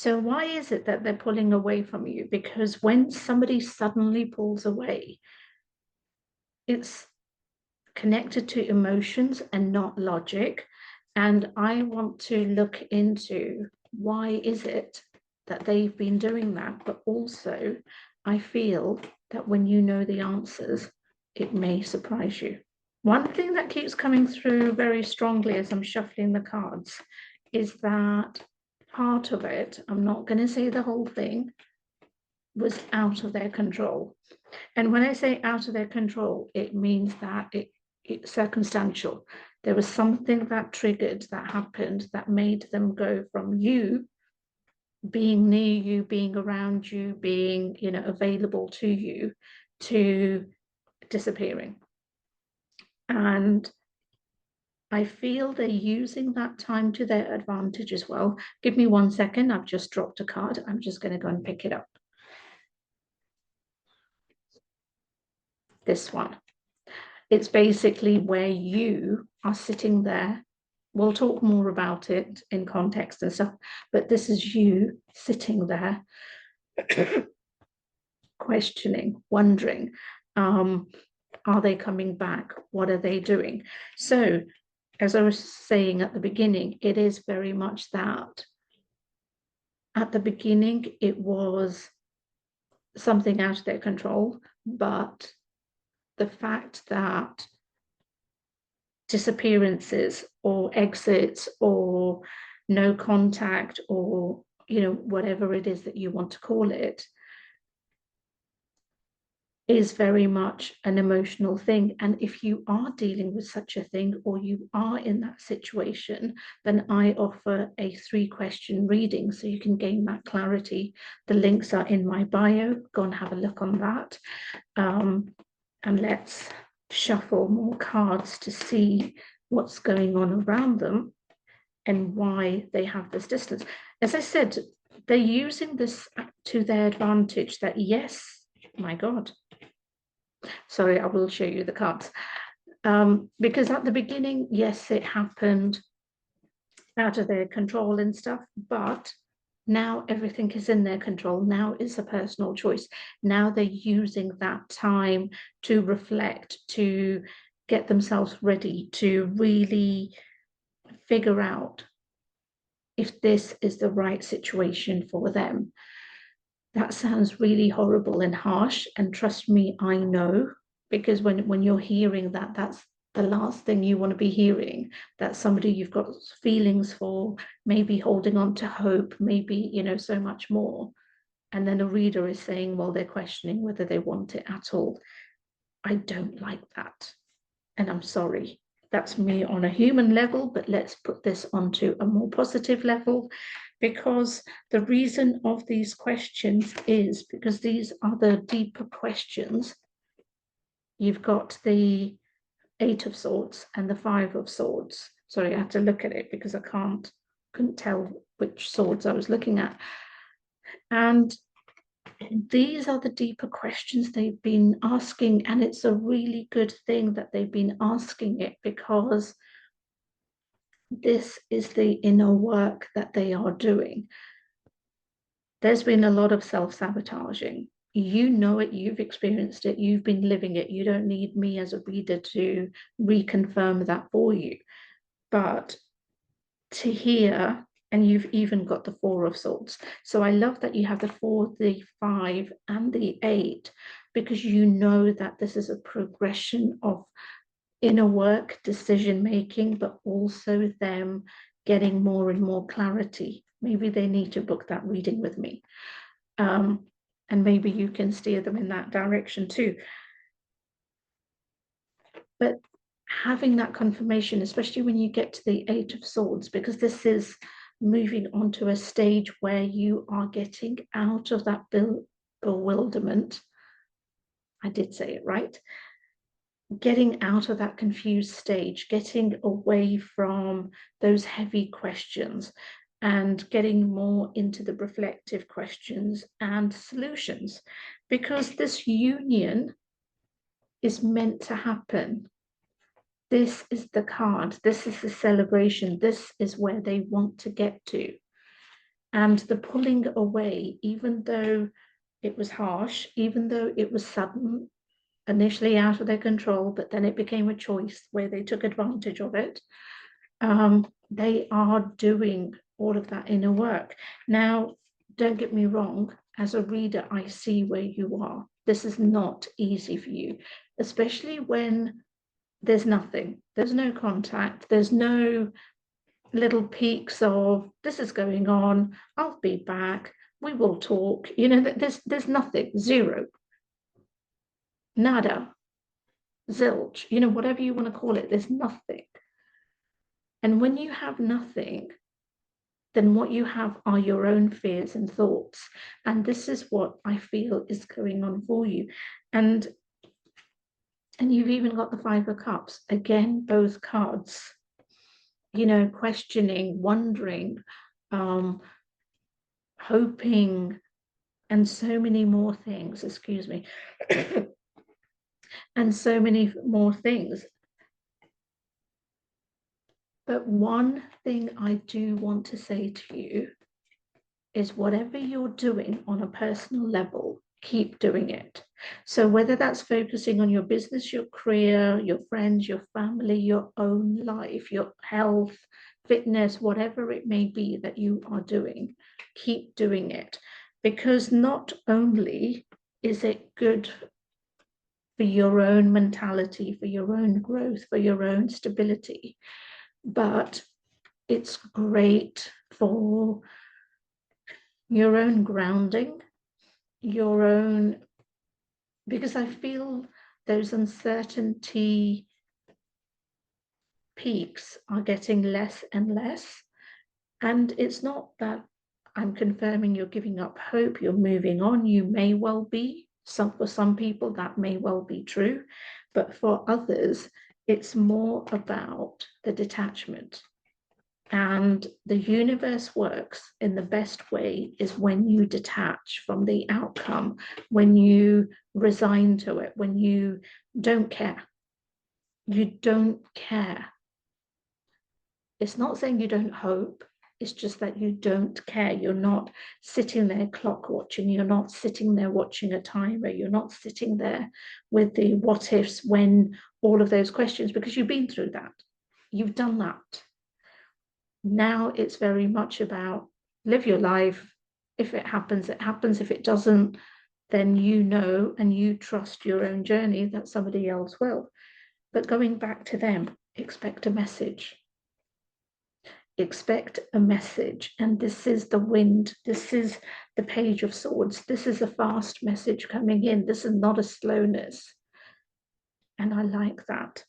So why is it that they're pulling away from you? Because when somebody suddenly pulls away, it's connected to emotions and not logic. And I want to look into why is it that they've been doing that. But also, I feel that when you know the answers, it may surprise you. One thing that keeps coming through very strongly as I'm shuffling the cards is that part of it, I'm not going to say the whole thing, was out of their control. And when I say out of their control, it means that it's circumstantial. There was something that triggered, that happened, that made them go from you being near you, being around you, being, available to you, to disappearing. And I feel they're using that time to their advantage as well. Give me 1 second. I've just dropped a card. I'm just going to go and pick it up. This one. It's basically where you are sitting there. We'll talk more about it in context and stuff, but this is you sitting there questioning, wondering, are they coming back? What are they doing? So, as I was saying at the beginning, it is very much that. At the beginning, it was something out of their control, but the fact that disappearances or exits or no contact or, whatever it is that you want to call it, is very much an emotional thing. And if you are dealing with such a thing or you are in that situation, then I offer a 3-question reading so you can gain that clarity. The links are in my bio. Go and have a look on that. And let's shuffle more cards to see what's going on around them and why they have this distance. As I said, they're using this to their advantage, that yes, my God. Sorry, I will show you the cards. Because at the beginning, yes, it happened out of their control and stuff, but now everything is in their control. Now it's a personal choice. Now they're using that time to reflect, to get themselves ready, to really figure out if this is the right situation for them. That sounds really horrible and harsh. And trust me, I know, because when you're hearing that, that's the last thing you want to be hearing, that somebody you've got feelings for, maybe holding on to hope, maybe, so much more. And then a reader is saying, well, they're questioning whether they want it at all. I don't like that. And I'm sorry. That's me on a human level, but let's put this onto a more positive level, because the reason of these questions is because these are the deeper questions. You've got the 8 of Swords and the 5 of Swords. Sorry, I had to look at it because I couldn't tell which swords I was looking at. And these are the deeper questions they've been asking, and it's a really good thing that they've been asking it, because this is the inner work that they are doing. There's been a lot of self-sabotaging. You know it, you've experienced it, you've been living it. You don't need me as a reader to reconfirm that for you. But to hear, and you've even got the 4 of Swords. So I love that you have the 4, the 5, and the 8, because you know that this is a progression of inner work, decision making, but also them getting more and more clarity. Maybe they need to book that reading with me. And maybe you can steer them in that direction too. But having that confirmation, especially when you get to the 8 of Swords, because this is moving on to a stage where you are getting out of that bewilderment. I did say it right. Getting out of that confused stage, getting away from those heavy questions and getting more into the reflective questions and solutions, because this union is meant to happen. This is the card. This is the celebration. This is where they want to get to. And the pulling away, even though it was harsh, even though it was sudden, initially out of their control, but then it became a choice where they took advantage of it. They are doing all of that inner work. Now, don't get me wrong, as a reader, I see where you are. This is not easy for you, especially when there's nothing, there's no contact, there's no little peaks of this is going on, I'll be back, we will talk, you know, there's nothing, zero, nada, zilch, you know, whatever you want to call it, there's nothing. And when you have nothing, then what you have are your own fears and thoughts. And this is what I feel is going on for you. And you've even got the Five of Cups. Again, both cards, you know, questioning, wondering, hoping, and so many more things, excuse me, and so many more things. But one thing I do want to say to you is whatever you're doing on a personal level, keep doing it. So whether that's focusing on your business, your career, your friends, your family, your own life, your health, fitness, whatever it may be that you are doing, keep doing it. Because not only is it good for your own mentality, for your own growth, for your own stability, but it's great for your own grounding, your own, because I feel those uncertainty peaks are getting less and less. And it's not that I'm confirming you're giving up hope, you're moving on, you may well be. For some people, that may well be true. But for others, it's more about the detachment. And the universe works in the best way is when you detach from the outcome, when you resign to it, when you don't care. You don't care. It's not saying you don't hope. It's just that you don't care. You're not sitting there clock watching. You're not sitting there watching a timer. You're not sitting there with the what ifs, when, all of those questions, because you've been through that. You've done that. Now it's very much about live your life. If it happens, it happens. If it doesn't, then you know and you trust your own journey that somebody else will. But going back to them, expect a message. Expect a message. And this is the wind. This is the Page of Swords. This is a fast message coming in. This is not a slowness. And I like that,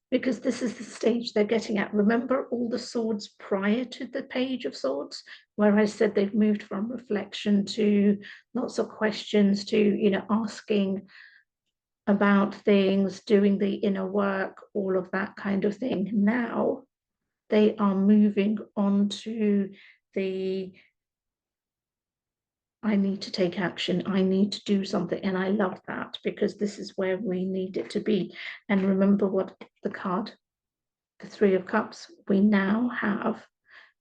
because this is the stage they're getting at. Remember all the swords prior to the Page of Swords, where I said they've moved from reflection to lots of questions to, you know, asking about things, doing the inner work, all of that kind of thing. Now they are moving on to the I need to take action, I need to do something. And I love that, because this is where we need it to be. And remember what the card, the Three of Cups, we now have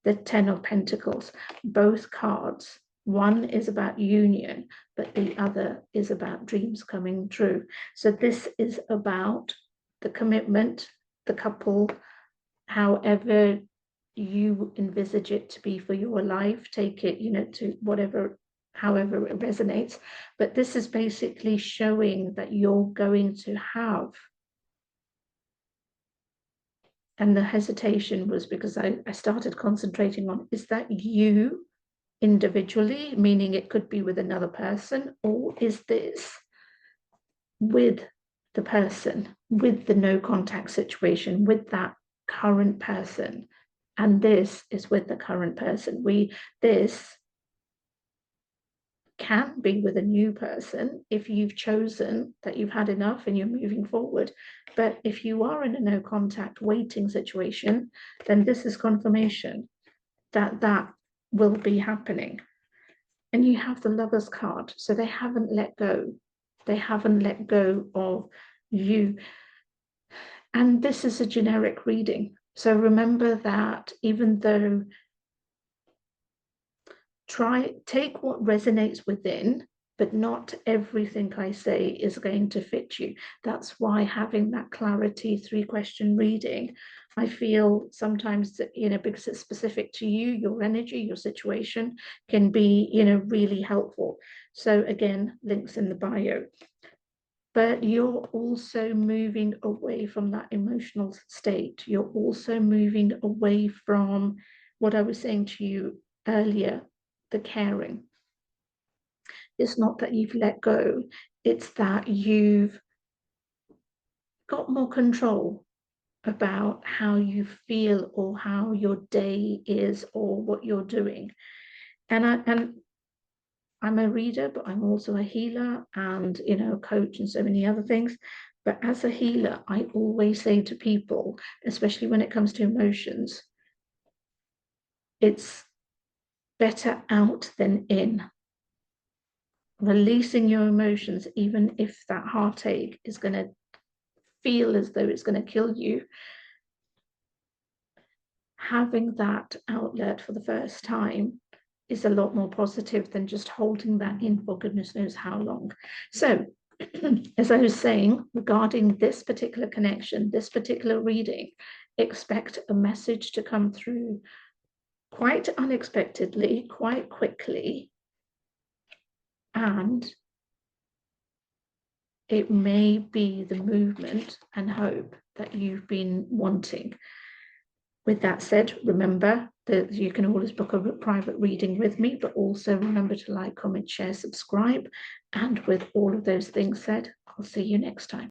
the Ten of Pentacles. Both cards, one is about union, but the other is about dreams coming true. So this is about the commitment, the couple, however you envisage it to be for your life. Take it, you know, to whatever, however it resonates. But this is basically showing that you're going to have, and the hesitation was because I started concentrating on, is that you individually, meaning it could be with another person, or is this with the person, with the no contact situation, with that current person? And this is with the current person. This can be with a new person if you've chosen that you've had enough and you're moving forward. But if you are in a no contact waiting situation, then this is confirmation that that will be happening. And you have the Lover's card. So they haven't let go. They haven't let go of you. And this is a generic reading. So remember that even though take what resonates within, but not everything I say is going to fit you. That's why having that clarity 3-question reading, I feel sometimes, because it's specific to you, your energy, your situation, can be, really helpful. So again, links in the bio. But you're also moving away from that emotional state. You're also moving away from what I was saying to you earlier, the caring. It's not that you've let go, it's that you've got more control about how you feel or how your day is or what you're doing. And I'm a reader, but I'm also a healer and, a coach and so many other things. But as a healer, I always say to people, especially when it comes to emotions, it's better out than in. Releasing your emotions, even if that heartache is going to feel as though it's going to kill you, having that outlet for the first time is a lot more positive than just holding that in for goodness knows how long. So, as I was saying, regarding this particular connection, this particular reading, expect a message to come through quite unexpectedly, quite quickly, and it may be the movement and hope that you've been wanting. With that said, remember that you can always book a private reading with me, but also remember to like, comment, share, subscribe. And with all of those things said, I'll see you next time.